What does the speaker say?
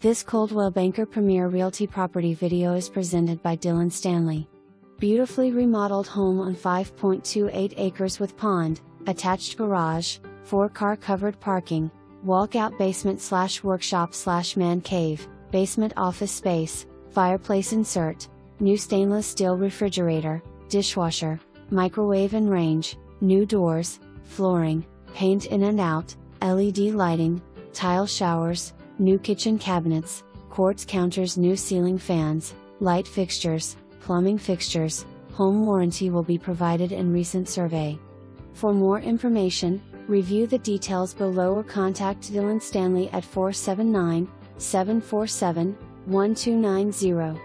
This Coldwell Banker Premier Realty property video is presented by Dylan Stanley. Beautifully remodeled home on 5.28 acres with pond, attached garage, 4-car covered parking, walkout basement/workshop/man cave, basement office space, fireplace insert, new stainless steel refrigerator, dishwasher, microwave and range, new doors, flooring, paint in and out, LED lighting, tile showers, new kitchen cabinets, quartz counters, new ceiling fans, light fixtures, plumbing fixtures. Home warranty will be provided in recent survey. For more information, review the details below or contact Dylan Stanley at 479-747-1290.